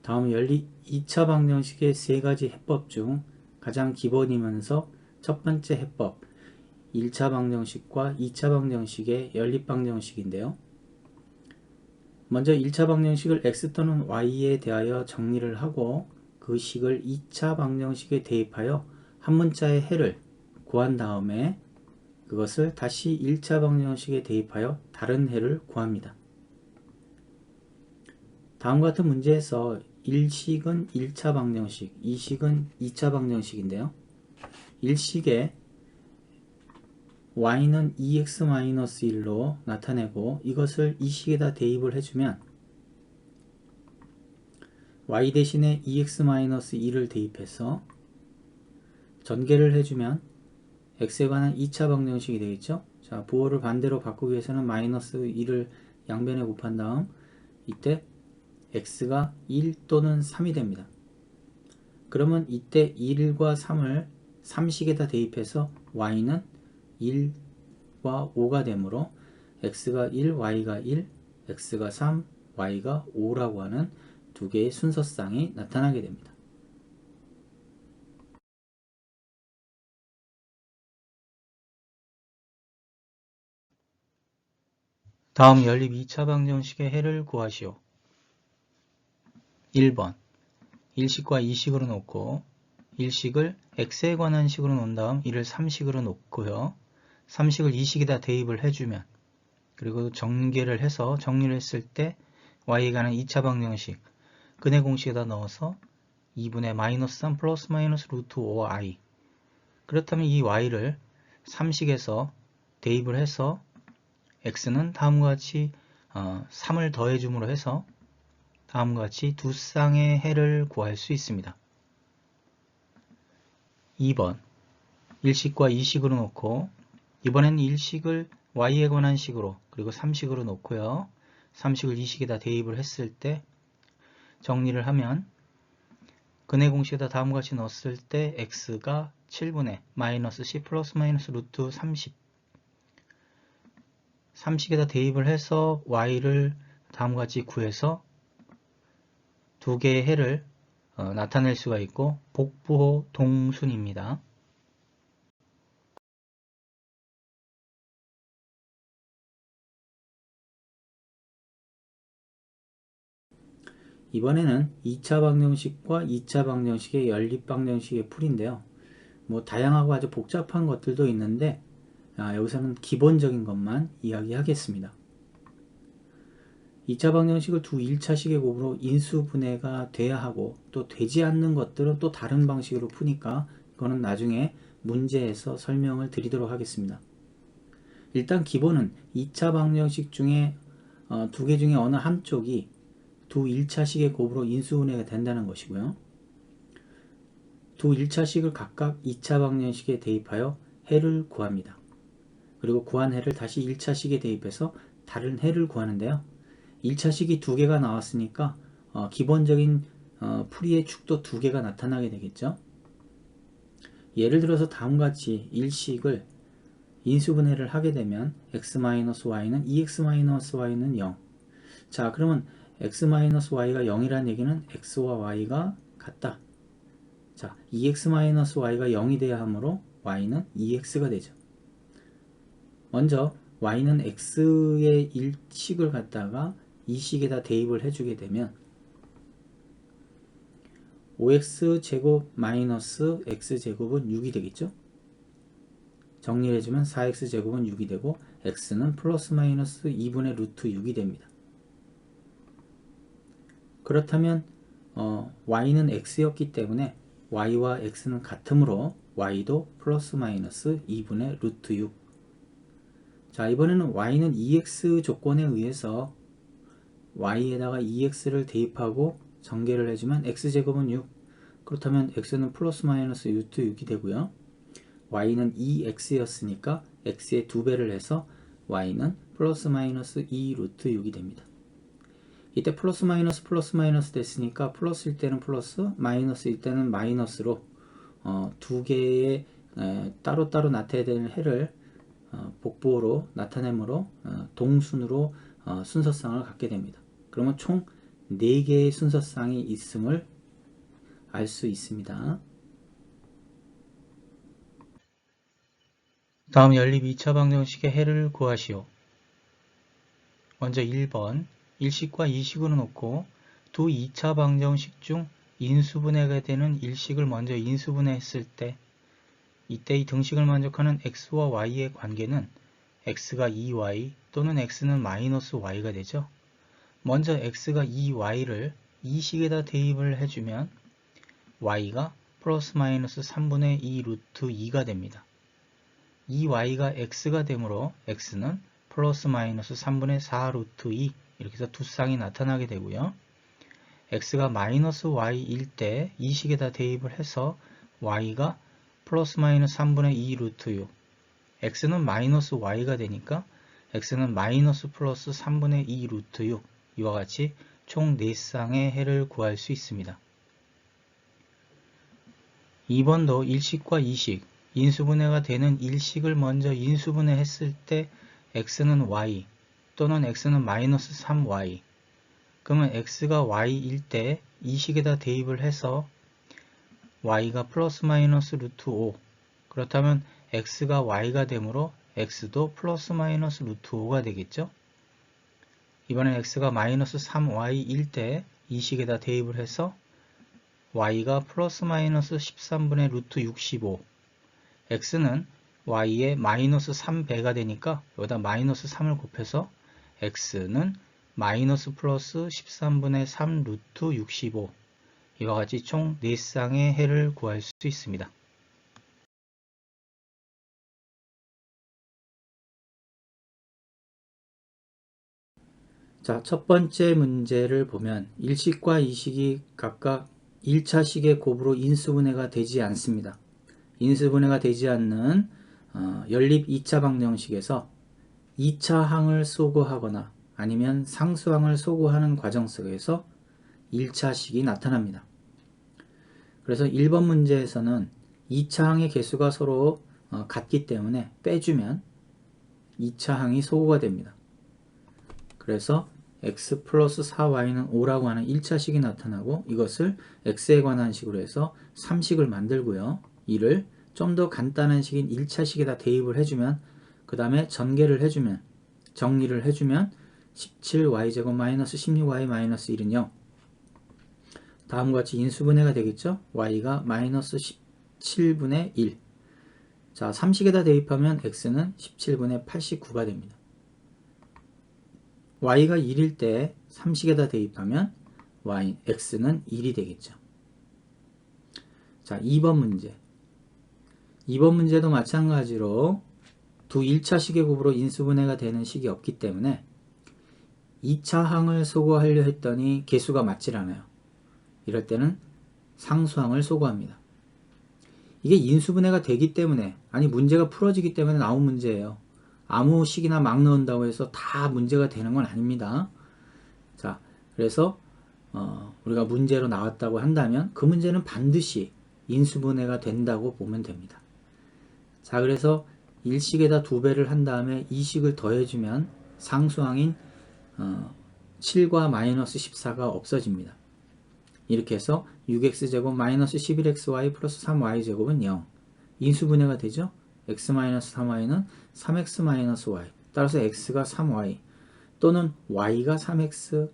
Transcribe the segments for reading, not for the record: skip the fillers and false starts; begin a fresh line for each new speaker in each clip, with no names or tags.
다음 연립 2차 방정식의 세 가지 해법 중 가장 기본이면서 첫 번째 해법 1차 방정식과 2차 방정식의 연립 방정식인데요. 먼저 1차 방정식을 x 또는 y에 대하여 정리를 하고 그 식을 2차 방정식에 대입하여 한 문자의 해를 구한 다음에 그것을 다시 1차 방정식에 대입하여 다른 해를 구합니다. 다음과 같은 문제에서 1식은 1차 방정식, 2식은 2차 방정식인데요. 1식에 y는 2x-1로 나타내고 이것을 이 식에다 대입을 해주면 y 대신에 2x-1을 대입해서 전개를 해주면 x에 관한 2차 방정식이 되겠죠. 자, 부호를 반대로 바꾸기 위해서는 마이너스 1을 양변에 곱한 다음 이때 x가 1 또는 3이 됩니다. 그러면 이때 1과 3을 3식에다 대입해서 y는 1과 5가 되므로 x가 1, y가 1, x가 3, y가 5라고 하는 두 개의 순서쌍이 나타나게 됩니다. 다음 연립 2차 방정식의 해를 구하시오. 1번 1식과 2식으로 놓고 1식을 x에 관한 식으로 놓은 다음 이를 3식으로 놓고요. 3식을 2식에다 대입을 해주면 그리고 전개를 해서 정리를 했을 때 y에 관한 2차 방정식 근해 공식에다 넣어서 2분의 마이너스 3 플러스 마이너스 루트 5i 그렇다면 이 y를 3식에서 대입을 해서 x는 다음과 같이 3을 더해줌으로 해서 다음과 같이 두 쌍의 해를 구할 수 있습니다. 2번 1식과 2식으로 놓고 이번엔 1식을 y에 관한 식으로 그리고 3식으로 놓고요. 3식을 2식에다 대입을 했을 때 정리를 하면 근해 공식에다 다음과 같이 넣었을 때 x가 7분의 마이너스 10 플러스 마이너스 루트 30 3식에다 대입을 해서 y를 다음과 같이 구해서 두 개의 해를 나타낼 수가 있고 복부호 동순입니다. 이번에는 2차 방정식과 2차 방정식의 연립 방정식의 풀인데요. 뭐 다양하고 아주 복잡한 것들도 있는데 여기서는 기본적인 것만 이야기하겠습니다. 2차 방정식을 두 1차식의 곱으로 인수분해가 돼야 하고 또 되지 않는 것들은 또 다른 방식으로 푸니까 그거는 나중에 문제에서 설명을 드리도록 하겠습니다. 일단 기본은 2차 방정식 중에 두 개 중에 어느 한쪽이 두 1차식의 곱으로 인수분해가 된다는 것이고요. 두 1차식을 각각 2차 방정식에 대입하여 해를 구합니다. 그리고 구한 해를 다시 1차식에 대입해서 다른 해를 구하는데요. 1차식이 두 개가 나왔으니까 기본적인 풀이의 축도 두 개가 나타나게 되겠죠. 예를 들어서 다음과 같이 1식을 인수분해를 하게 되면 x-y는 2x-y는 0. 자, 그러면 x-y가 0이라는 얘기는 x와 y가 같다. 자, 2x-y가 0이 돼야 하므로 y는 2x가 되죠. 먼저 y는 x의 1식을 갖다가 2식에다 대입을 해주게 되면 5x제곱 마이너스 x제곱은 6이 되겠죠. 정리를 해주면 4x제곱은 6이 되고 x는 플러스 마이너스 2분의 루트 6이 됩니다. 그렇다면 y는 x였기 때문에 y와 x는 같으므로 y도 플러스 마이너스 2분의 루트 6. 자, 이번에는 y는 2x 조건에 의해서 y에다가 2x를 대입하고 전개를 해주면 x제곱은 6. 그렇다면 x는 플러스 마이너스 루트 6이 되고요. y는 2x였으니까 x의 2배를 해서 y는 플러스 마이너스 2 루트 6이 됩니다. 이때 플러스 마이너스 됐으니까 플러스일 때는 플러스, 마이너스일 때는 마이너스로 두 개의 따로따로 나타내야 되는 해를 복부호로 나타내므로 동순으로 순서쌍을 갖게 됩니다. 그러면 총 4개의 순서쌍이 있음을 알 수 있습니다.
다음 연립 2차 방정식의 해를 구하시오. 먼저 1번 일식과 이식으로 놓고 두 2차 방정식 중 인수분해가 되는 일식을 먼저 인수분해했을 때 이때 이 등식을 만족하는 x와 y의 관계는 x가 2y 또는 x는 마이너스 y가 되죠. 먼저 x가 2y를 이식에다 대입을 해주면 y가 플러스 마이너스 3분의 2 루트 2가 됩니다. 2y가 x가 되므로 x는 플러스 마이너스 3분의 4 루트 2 이렇게 해서 두 쌍이 나타나게 되고요. x가 마이너스 y일 때 이식에다 대입을 해서 y가 플러스 마이너스 3분의 2 루트 6 x는 마이너스 y가 되니까 x는 마이너스 플러스 3분의 2 루트 6 이와 같이 총 4쌍의 해를 구할 수 있습니다. 2번도 일식과 이식, 인수분해가 되는 일식을 먼저 인수분해 했을 때 x는 y 또는 x는 마이너스 3y 그러면 x가 y일 때 이식에다 대입을 해서 y가 플러스 마이너스 루트 5 그렇다면 x가 y가 되므로 x도 플러스 마이너스 루트 5가 되겠죠. 이번엔 x가 마이너스 3y일 때 이식에다 대입을 해서 y가 플러스 마이너스 13분의 루트 65 x는 y의 마이너스 3배가 되니까 여기다 마이너스 3을 곱해서 x는 마이너스 플러스 13분의 3 루트 65 이와 같이 총 4쌍의 해를 구할 수 있습니다.
자, 첫 번째 문제를 보면 일식과 이식이 각각 1차식의 곱으로 인수분해가 되지 않습니다. 인수분해가 되지 않는 연립 2차 방정식에서 2차 항을 소거하거나 아니면 상수항을 소거하는 과정 속에서 1차식이 나타납니다. 그래서 1번 문제에서는 2차 항의 개수가 서로 같기 때문에 빼주면 2차 항이 소거가 됩니다. 그래서 x 플러스 4y는 5라고 하는 1차식이 나타나고 이것을 x에 관한 식으로 해서 3식을 만들고요. 이를 좀 더 간단한 식인 1차식에다 대입을 해주면 그 다음에 전개를 해주면 정리를 해주면 17y제곱 마이너스 16y 마이너스 1은 0 다음과 같이 인수분해가 되겠죠. y가 마이너스 17분의 1 자, 3식에다 대입하면 x는 17분의 89가 됩니다. y가 1일 때 3식에다 대입하면 x는 1이 되겠죠. 자, 2번 문제. 2번 문제도 마찬가지로 두 1차식의 곱으로 인수분해가 되는 식이 없기 때문에 2차 항을 소거하려 했더니 개수가 맞질 않아요. 이럴 때는 상수항을 소거합니다. 이게 인수분해가 되기 때문에 아니 문제가 풀어지기 때문에 나온 문제예요. 아무 식이나 막 넣는다고 해서 다 문제가 되는 건 아닙니다. 자, 그래서 우리가 문제로 나왔다고 한다면 그 문제는 반드시 인수분해가 된다고 보면 됩니다. 자, 그래서 1식에다 2배를 한 다음에 2식을 더해주면 상수항인 7과 마이너스 14가 없어집니다. 이렇게 해서 6x제곱 마이너스 11xy 플러스 3y제곱은 0 인수분해가 되죠. x-3y는 3x-y 따라서 x가 3y 또는 y가 3x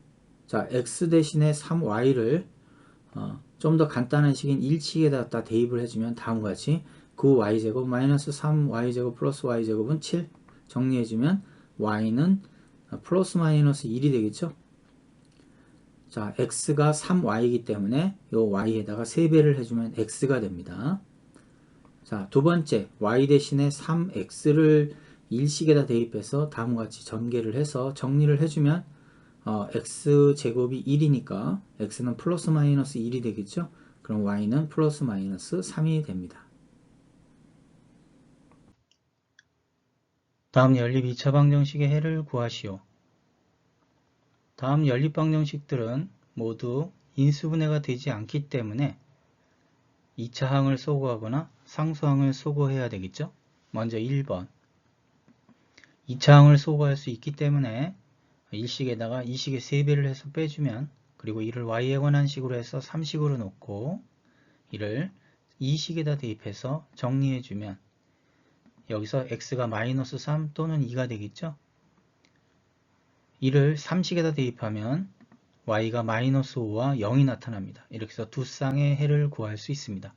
자 x 대신에 3y를 좀 더 간단한 식인 1식에다 대입을 해주면 다음과 같이 9y제곱 마이너스 3y제곱 플러스 y제곱은 7 정리해주면 y는 플러스 마이너스 1이 되겠죠. 자, x가 3y이기 때문에 이 y에다가 3배를 해주면 x가 됩니다. 자, 두 번째 y 대신에 3x를 1식에다 대입해서 다음과 같이 전개를 해서 정리를 해주면 x제곱이 1이니까 x는 플러스 마이너스 1이 되겠죠. 그럼 y는 플러스 마이너스 3이 됩니다.
다음 연립 2차 방정식의 해를 구하시오. 다음 연립 방정식들은 모두 인수분해가 되지 않기 때문에 2차 항을 소거하거나 상수항을 소거해야 되겠죠. 먼저 1번 2차 항을 소거할 수 있기 때문에 1식에다가 2식의 3배를 해서 빼주면 그리고 이를 y에 관한 식으로 해서 3식으로 놓고 이를 2식에다 대입해서 정리해주면 여기서 x가 마이너스 3 또는 2가 되겠죠. 이를 3식에다 대입하면 y가 마이너스 5와 0이 나타납니다. 이렇게 해서 두 쌍의 해를 구할 수 있습니다.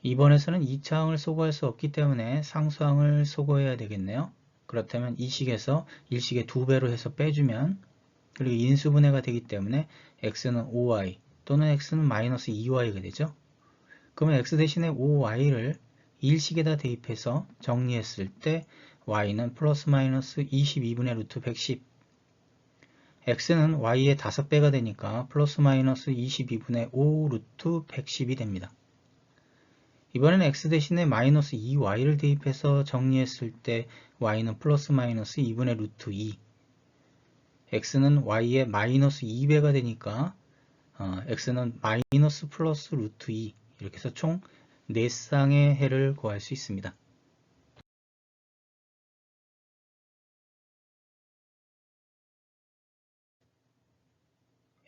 이번에서는 2차항을 소거할 수 없기 때문에 상수항을 소거해야 되겠네요. 그렇다면 이 식에서 1식의 2배로 해서 빼주면 그리고 인수분해가 되기 때문에 x는 5y 또는 x는 마이너스 2y가 되죠. 그러면 x 대신에 5y를 1식에다 대입해서 정리했을 때 y는 플러스 마이너스 22분의 루트 110 x는 y의 5배가 되니까 플러스 마이너스 22분의 5 루트 110이 됩니다. 이번에는 x 대신에 마이너스 2y를 대입해서 정리했을 때 y는 플러스 마이너스 2분의 루트 2 x는 y의 마이너스 2배가 되니까 x는 마이너스 플러스 루트 2 이렇게 해서 총 4쌍의 해를 구할 수 있습니다.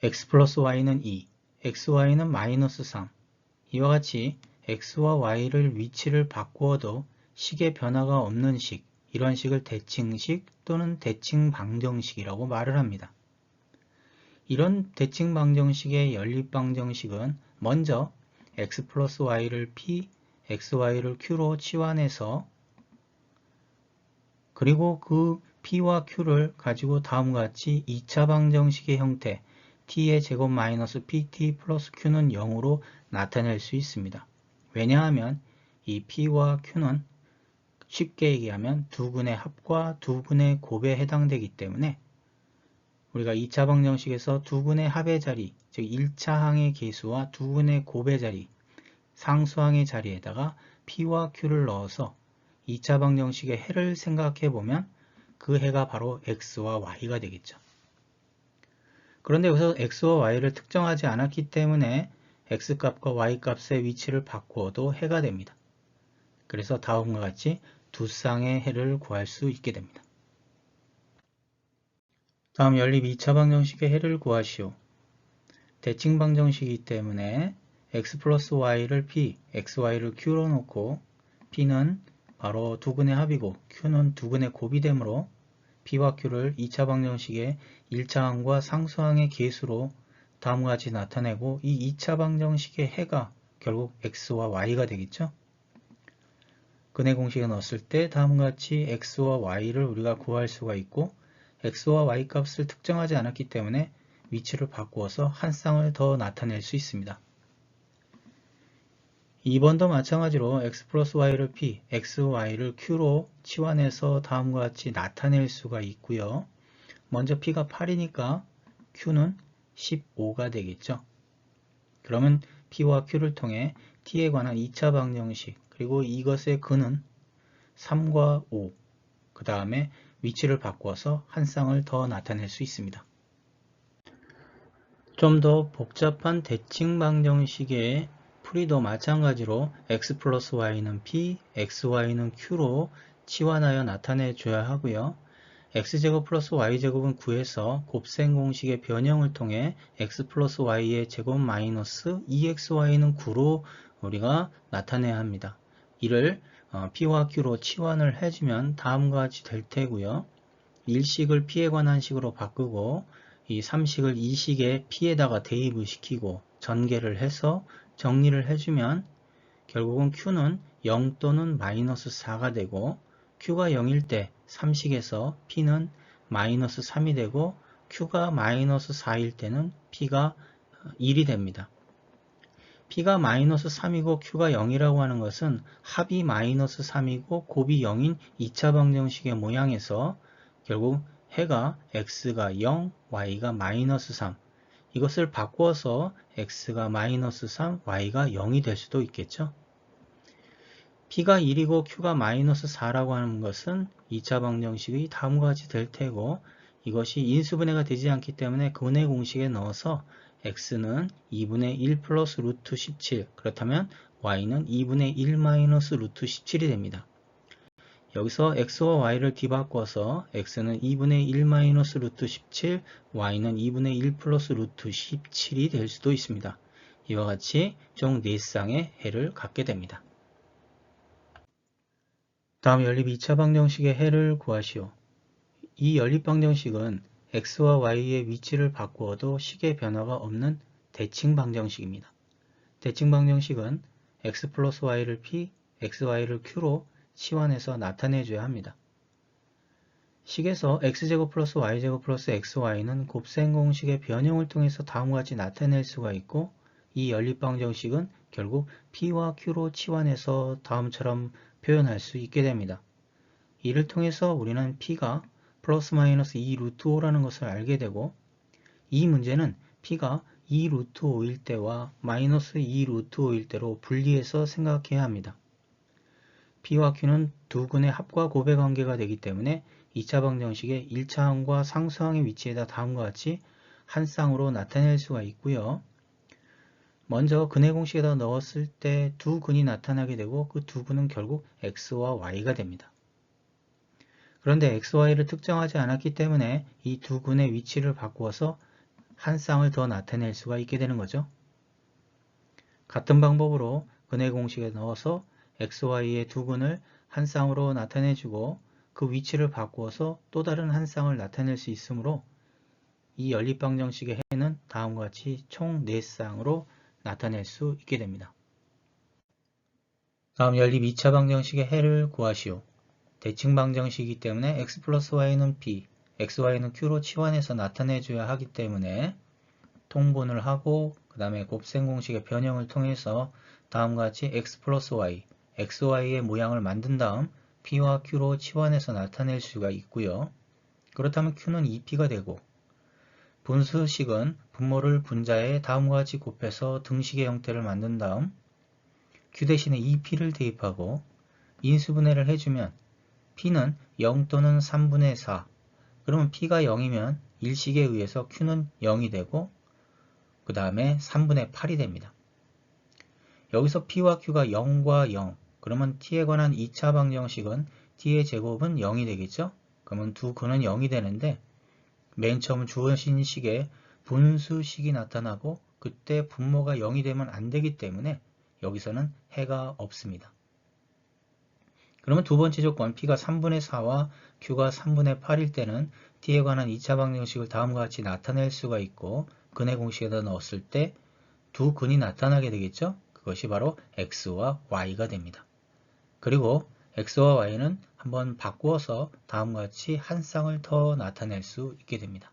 x 플러스 y는 2, xy는 마이너스 3 이와 같이 x와 y를 위치를 바꾸어도 식의 변화가 없는 식, 이런 식을 대칭식 또는 대칭방정식이라고 말을 합니다. 이런 대칭방정식의 연립방정식은 먼저 x 플러스 y를 p, xy를 q로 치환해서 그리고 그 p와 q를 가지고 다음과 같이 2차 방정식의 형태 t의 제곱 마이너스 pt 플러스 q는 0으로 나타낼 수 있습니다. 왜냐하면 이 p와 q는 쉽게 얘기하면 두 근의 합과 두 근의 곱에 해당되기 때문에 우리가 2차 방정식에서 두 근의 합의 자리, 즉 1차항의 계수와 두 근의 곱의 자리, 상수항의 자리에다가 p와 q를 넣어서 2차 방정식의 해를 생각해 보면 그 해가 바로 x와 y가 되겠죠. 그런데 여기서 x와 y를 특정하지 않았기 때문에 x값과 y값의 위치를 바꾸어도 해가 됩니다. 그래서 다음과 같이 두 쌍의 해를 구할 수 있게 됩니다. 다음 연립 2차 방정식의 해를 구하시오. 대칭 방정식이기 때문에 x 플러스 y를 p, xy를 q로 놓고 p는 바로 두 근의 합이고 q는 두 근의 곱이 되므로 p와 q를 2차 방정식의 1차항과 상수항의 계수로 다음과 같이 나타내고 이 2차 방정식의 해가 결국 x와 y가 되겠죠. 근의 공식에 넣었을 때 다음과 같이 x와 y를 우리가 구할 수가 있고 x와 y 값을 특정하지 않았기 때문에 위치를 바꾸어서 한 쌍을 더 나타낼 수 있습니다. 2번도 마찬가지로 x 플러스 y를 p, xy를 q로 치환해서 다음과 같이 나타낼 수가 있고요. 먼저 p가 8이니까 q는 15가 되겠죠. 그러면 p와 q를 통해 t에 관한 2차 방정식 그리고 이것의 근은 3과 5, 그 다음에 위치를 바꿔서 한 쌍을 더 나타낼 수 있습니다. 좀 더 복잡한 대칭 방정식의 풀이도 마찬가지로 x 플러스 y는 p, xy는 q로 치환하여 나타내 줘야 하고요. x제곱 플러스 y제곱은 구해서 곱셈 공식의 변형을 통해 x 플러스 y의 제곱 마이너스 2xy는 9로 우리가 나타내야 합니다. 이를 p와 q로 치환을 해주면 다음과 같이 될 테고요. 1식을 p에 관한 식으로 바꾸고 이 3식을 2식의 p에다가 대입을 시키고 전개를 해서 정리를 해주면 결국은 q는 0 또는 마이너스 4가 되고 q가 0일 때 3식에서 p는 마이너스 3이 되고 q가 마이너스 4일 때는 p가 1이 됩니다. p가 마이너스 3이고 q가 0이라고 하는 것은 합이 마이너스 3이고 곱이 0인 2차 방정식의 모양에서 결국 해가 x가 0, y가 마이너스 3 이것을 바꾸어서 x가 마이너스 3, y가 0이 될 수도 있겠죠. p가 1이고 q가 마이너스 4라고 하는 것은 2차 방정식이 다음과 같이 될 테고 이것이 인수분해가 되지 않기 때문에 근의 공식에 넣어서 x는 2분의 1 플러스 루트 17 그렇다면 y는 2분의 1 마이너스 루트 17이 됩니다. 여기서 x와 y를 뒤바꿔서 x는 2분의 1 마이너스 루트 17, y는 2분의 1 플러스 루트 17이 될 수도 있습니다. 이와 같이 총 4쌍의 해를 갖게 됩니다. 다음 연립 2차 방정식의 해를 구하시오. 이 연립 방정식은 x와 y의 위치를 바꾸어도 식의 변화가 없는 대칭 방정식입니다. 대칭 방정식은 x 플러스 y를 p, xy를 q로 치환해서 나타내줘야 합니다. 식에서 x제곱 플러스 y제곱 플러스 xy는 곱셈 공식의 변형을 통해서 다음과 같이 나타낼 수가 있고, 이 연립 방정식은 결국 p와 q로 치환해서 다음처럼 표현할 수 있게 됩니다. 이를 통해서 우리는 p가 플러스 마이너스 2 루트 5라는 것을 알게 되고, 이 문제는 p가 2 루트 5일 때와 마이너스 2 루트 5일 때로 분리해서 생각해야 합니다. p와 q는 두 근의 합과 곱의 관계가 되기 때문에 2차 방정식의 1차항과 상수항의 위치에다 다음과 같이 한 쌍으로 나타낼 수가 있고요. 먼저 근의 공식에다 넣었을 때 두 근이 나타나게 되고, 그 두 근은 결국 x와 y가 됩니다. 그런데 x, y를 특정하지 않았기 때문에 이 두 근의 위치를 바꾸어서 한 쌍을 더 나타낼 수가 있게 되는 거죠. 같은 방법으로 근의 공식에 넣어서 x, y의 두 근을 한 쌍으로 나타내주고 그 위치를 바꾸어서 또 다른 한 쌍을 나타낼 수 있으므로 이 연립방정식의 해는 다음과 같이 총 4쌍으로 나타낼 수 있게 됩니다. 다음 연립 2차 방정식의 해를 구하시오. 대칭 방정식이기 때문에 x 플러스 y는 p, xy는 q로 치환해서 나타내줘야 하기 때문에 통분을 하고 그 다음에 곱셈 공식의 변형을 통해서 다음과 같이 x 플러스 y, xy의 모양을 만든 다음 p와 q로 치환해서 나타낼 수가 있고요. 그렇다면 q는 2p가 되고, 분수식은 분모를 분자에 다음과 같이 곱해서 등식의 형태를 만든 다음 q 대신에 2p를 대입하고 인수분해를 해주면 p는 0 또는 3분의 4, 그러면 p가 0이면 일식에 의해서 q는 0이 되고 그 다음에 3분의 8이 됩니다. 여기서 p와 q가 0과 0, 그러면 t에 관한 2차 방정식은 t의 제곱은 0이 되겠죠? 그러면 두 근은 0이 되는데 맨 처음 주어진 식에 분수식이 나타나고 그때 분모가 0이 되면 안 되기 때문에 여기서는 해가 없습니다. 그러면 두 번째 조건 p가 3분의 4와 q가 3분의 8일 때는 t에 관한 2차 방정식을 다음과 같이 나타낼 수가 있고, 근의 공식에다 넣었을 때 두 근이 나타나게 되겠죠? 그것이 바로 x와 y가 됩니다. 그리고 x와 y는 한번 바꾸어서 다음과 같이 한 쌍을 더 나타낼 수 있게 됩니다.